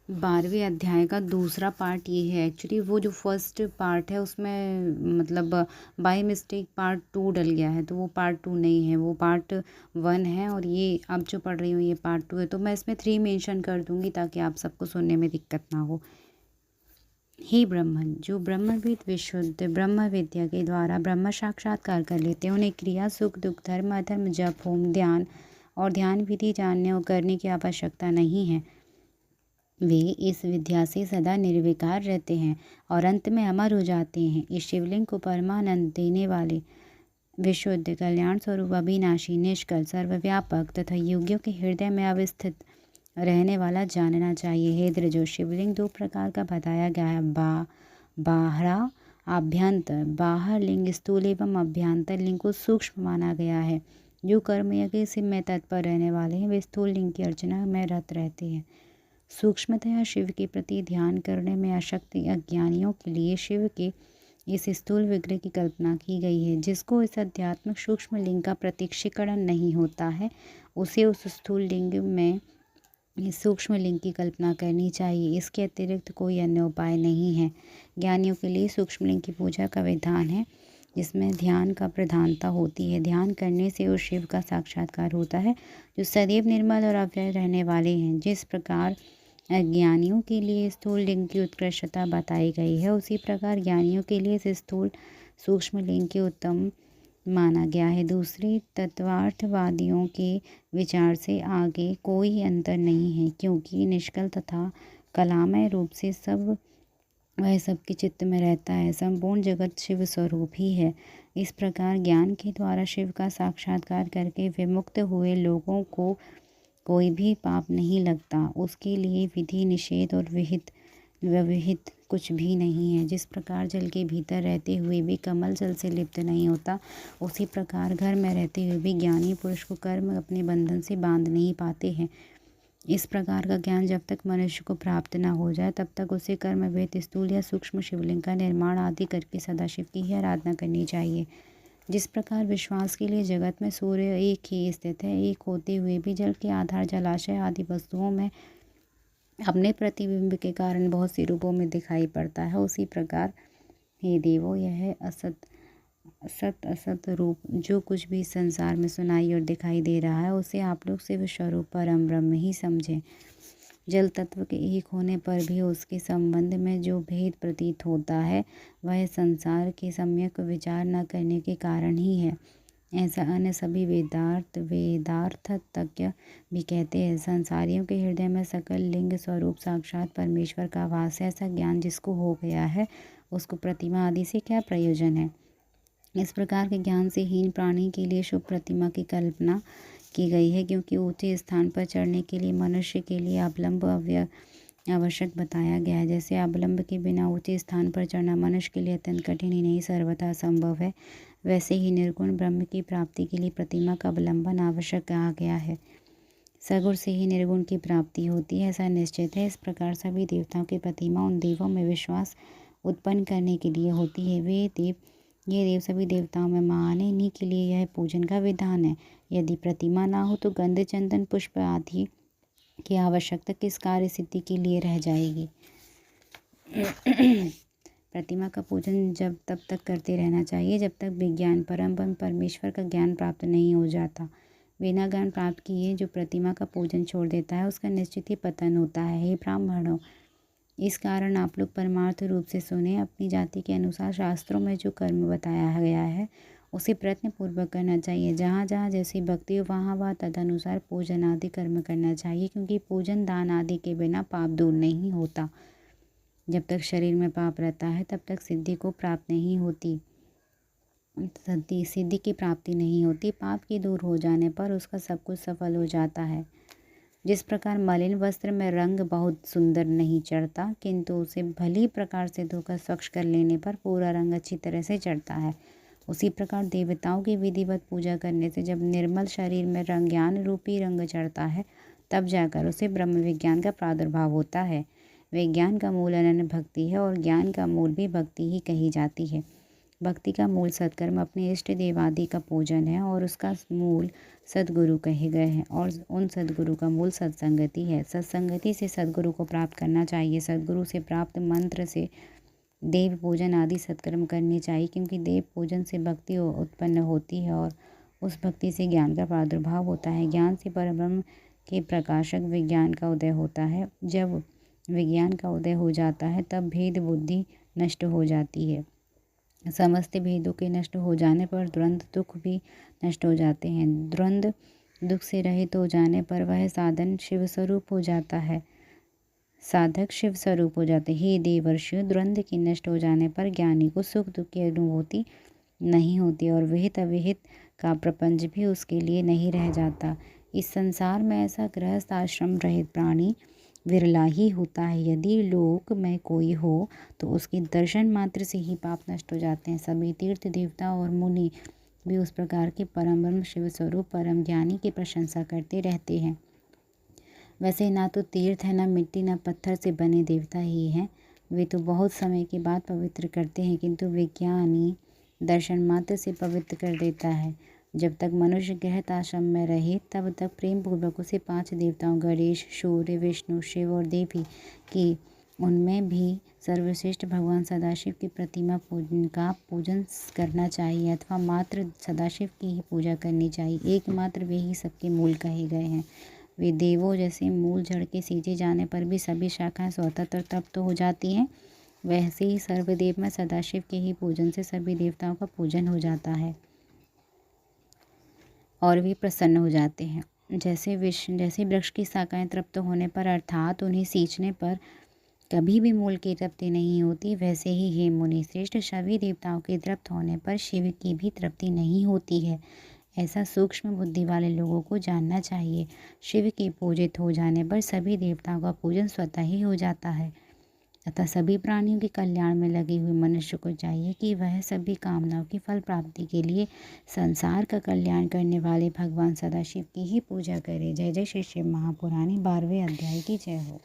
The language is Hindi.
12वें अध्याय का दूसरा पार्ट ये है। एक्चुअली वो जो फर्स्ट पार्ट है उसमें मतलब बाय मिस्टेक पार्ट 2 डल गया है, तो वो पार्ट 2 नहीं है, वो पार्ट 1 है और ये अब जो पढ़ रही हूँ ये पार्ट 2 है। तो मैं इसमें 3 मेंशन कर दूँगी ताकि आप सबको सुनने में दिक्कत ना हो। हे ब्राह्मण, जो ब्रह्मविद विशुद्ध ब्रह्म विद्या के द्वारा ब्रह्म साक्षात्कार कर लेते हैं, उन्हें क्रिया सुख दुख धर्म अधर्म जप होम ध्यान और ध्यान विधि जानने और करने की आवश्यकता नहीं है। वे इस विद्या से सदा निर्विकार रहते हैं और अंत में अमर हो जाते हैं। इस शिवलिंग को परमानंद देने वाले विशुद्ध कल्याण स्वरूप अविनाशी निष्कल सर्वव्यापक तथा योगियों के हृदय में अवस्थित रहने वाला जानना चाहिए। हे द्रजो, शिवलिंग 2 प्रकार का बताया गया है। बाहरा आभ्यंतर। बाहर लिंग स्थूल एवं अभ्यंतर लिंग को सूक्ष्म माना गया है। जो कर्म यज्ञ से में तत्पर रहने वाले हैं वे स्थूल लिंग की अर्चना में रत रहते हैं। सूक्ष्मतया शिव के प्रति ध्यान करने में अशक्त अज्ञानियों के लिए शिव के इस स्थूल विग्रह की कल्पना की गई है। जिसको इस आध्यात्मिक सूक्ष्म लिंग का प्रत्यक्षीकरण नहीं होता है, उसे उस स्थूल लिंग में इस सूक्ष्म लिंग की कल्पना करनी चाहिए। इसके अतिरिक्त कोई अन्य उपाय नहीं है। ज्ञानियों के लिए सूक्ष्म लिंग की पूजा का विधान है जिसमें ध्यान का प्रधानता होती है। ध्यान करने से उस शिव का साक्षात्कार होता है जो सदैव निर्मल और अव्यय रहने वाले हैं। जिस प्रकार अज्ञानियों के लिए स्थूल लिंग की उत्कृष्टता बताई गई है, उसी प्रकार ज्ञानियों के लिए इस स्थूल सूक्ष्म लिंग के उत्तम माना गया है। दूसरे तत्वार्थवादियों के विचार से आगे कोई अंतर नहीं है, क्योंकि निष्कल तथा कलामय रूप से सब वह सबके चित्त में रहता है। संपूर्ण जगत शिव स्वरूप ही है। इस प्रकार ज्ञान के द्वारा शिव का साक्षात्कार करके विमुक्त हुए लोगों को कोई भी पाप नहीं लगता। उसके लिए विधि निषेध और विहित कुछ भी नहीं है। जिस प्रकार जल के भीतर रहते हुए भी कमल जल से लिप्त नहीं होता, उसी प्रकार घर में रहते हुए भी ज्ञानी पुरुष को कर्म अपने बंधन से बांध नहीं पाते हैं। इस प्रकार का ज्ञान जब तक मनुष्य को प्राप्त न हो जाए तब तक उसे कर्म वेद स्थूल या सूक्ष्म शिवलिंग का निर्माण आदि करके सदाशिव की ही आराधना करनी चाहिए। जिस प्रकार विश्वास के लिए जगत में सूर्य एक ही स्थित है, एक होते हुए भी जल के आधार जलाशय आदि वस्तुओं में अपने प्रतिबिंब के कारण बहुत सी रूपों में दिखाई पड़ता है, उसी प्रकार हे देवो, यह सत असत रूप जो कुछ भी संसार में सुनाई और दिखाई दे रहा है, उसे आप लोग शिव स्वरूप परम ब्रह्म ही समझें। जल तत्व के एक होने पर भी उसके संबंध में जो भेद प्रतीत होता है, वह संसार के सम्यक विचार न करने के कारण ही है। ऐसा अन्य सभी वेदार्थज्ञ भी कहते हैं। संसारियों के हृदय में सकल लिंग स्वरूप साक्षात परमेश्वर का वास है। ऐसा ज्ञान जिसको हो गया है, उसको प्रतिमा आदि से क्या प्रयोजन है। इस प्रकार के ज्ञान से हीन प्राणी के लिए शुभ प्रतिमा की कल्पना की गई है, क्योंकि ऊंचे स्थान पर चढ़ने के लिए मनुष्य के लिए अवलंब आवश्यक बताया गया है। जैसे अवलंब के बिना ऊंचे स्थान पर चढ़ना मनुष्य के लिए अत्यंत कठिन ही नहीं सर्वथा असंभव है, वैसे ही निर्गुण ब्रह्म की प्राप्ति के लिए प्रतिमा का अवलंबन आवश्यक कहा गया है। सगुण से ही निर्गुण की प्राप्ति होती है, ऐसा निश्चित है। इस प्रकार सभी देवताओं की प्रतिमा उन देवों में विश्वास उत्पन्न करने के लिए होती है। ये देव सभी देवताओं में महान है, इन्हीं के लिए यह पूजन का विधान है। यदि प्रतिमा ना हो तो गंध चंदन पुष्प आदि की आवश्यकता किस कार्य सिद्धि के लिए रह जाएगी। प्रतिमा का पूजन जब तब तक करते रहना चाहिए जब तक विज्ञान परम परमेश्वर का ज्ञान प्राप्त नहीं हो जाता। बिना ज्ञान प्राप्त किए जो प्रतिमा का पूजन छोड़ देता है, उसका निश्चित ही पतन होता है। हे ब्राह्मणों, इस कारण आप लोग परमार्थ रूप से सुने। अपनी जाति के अनुसार शास्त्रों में जो कर्म बताया गया है उसे प्रयत्न पूर्वक करना चाहिए। जहाँ जहाँ जैसी भक्ति हो वहाँ वहाँ तदनुसार पूजन आदि कर्म करना चाहिए, क्योंकि पूजन दान आदि के बिना पाप दूर नहीं होता। जब तक शरीर में पाप रहता है तब तक सिद्धि की प्राप्ति नहीं होती। पाप की दूर हो जाने पर उसका सब कुछ सफल हो जाता है। जिस प्रकार मलिन वस्त्र में रंग बहुत सुंदर नहीं चढ़ता, किंतु उसे भली प्रकार से धोकर स्वच्छ कर लेने पर पूरा रंग अच्छी तरह से चढ़ता है, उसी प्रकार देवताओं की विधिवत पूजा करने से जब निर्मल शरीर में ज्ञान रूपी रंग चढ़ता है, तब जाकर उसे ब्रह्म विज्ञान का प्रादुर्भाव होता है। विज्ञान का मूल अनन्य भक्ति है और ज्ञान का मूल भी भक्ति ही कही जाती है। भक्ति का मूल सत्कर्म अपने इष्ट देव आदि का पूजन है और उसका मूल सद्गुरु कहे गए हैं और उन सद्गुरु का मूल सत्संगति है। सत्संगति से सद्गुरु को प्राप्त करना चाहिए। सद्गुरु से प्राप्त मंत्र से देव पूजन आदि सत्कर्म करने चाहिए, क्योंकि देव पूजन से भक्ति उत्पन्न होती है और उस भक्ति से ज्ञान का प्रादुर्भाव होता है। ज्ञान से परब्रह्म के प्रकाशक विज्ञान का उदय होता है। जब विज्ञान का उदय हो जाता है तब भेद बुद्धि नष्ट हो जाती है। समस्त भेदों के नष्ट हो जाने पर द्वंद्व दुख भी नष्ट हो जाते हैं। द्वंद्व दुख से रहित हो जाने पर वह साधन शिव स्वरूप हो जाता है, साधक शिव स्वरूप हो जाते हैं। हे देवर्षियों, द्वंद्व के नष्ट हो जाने पर ज्ञानी को सुख दुख की अनुभूति नहीं होती और विहित अविहित का प्रपंच भी उसके लिए नहीं रह जाता। इस संसार में ऐसा गृहस्थ आश्रम रहित प्राणी विरला ही होता है। यदि लोक में कोई हो तो उसके दर्शन मात्र से ही पाप नष्ट हो जाते हैं। सभी तीर्थ देवता और मुनि भी उस प्रकार के परम ब्रह्म शिव स्वरूप परम ज्ञानी की प्रशंसा करते रहते हैं। वैसे ना तो तीर्थ है, ना मिट्टी, ना पत्थर से बने देवता ही हैं। वे तो बहुत समय के बाद पवित्र करते हैं, किंतु विज्ञानी दर्शन मात्र से पवित्र कर देता है। जब तक मनुष्य गृहस्थ आश्रम में रहे तब तक प्रेम पूर्वक उसे 5 देवताओं गणेश, सूर्य, विष्णु, शिव और देवी की, उनमें भी सर्वश्रेष्ठ भगवान सदाशिव की प्रतिमा पूजन करना चाहिए अथवा मात्र सदाशिव की ही पूजा करनी चाहिए। एकमात्र वे ही सबके मूल कहे गए हैं। वे देवों जैसे मूल जड़ के सींचे जाने पर भी सभी शाखाएं स्वतंत्र तप्त हो जाती हैं, वैसे ही सर्वदेव में सदाशिव के ही पूजन से सभी देवताओं का पूजन हो जाता है और वे प्रसन्न हो जाते हैं। जैसे वृक्ष की शाखाएं तृप्त होने पर अर्थात उन्हें सींचने पर कभी भी मूल की तृप्ति नहीं होती, वैसे ही हे मुनि श्रेष्ठ, सभी देवताओं के तृप्त होने पर शिव की भी तृप्ति नहीं होती है। ऐसा सूक्ष्म बुद्धि वाले लोगों को जानना चाहिए। शिव के पूजित हो जाने पर सभी देवताओं का पूजन स्वतः ही हो जाता है। अतः सभी प्राणियों के कल्याण में लगे हुए मनुष्य को चाहिए कि वह सभी कामनाओं की फल प्राप्ति के लिए संसार का कल्याण करने वाले भगवान सदाशिव की ही पूजा करे। जय जय श्री शिव महापुराणी 12वें अध्याय की जय हो।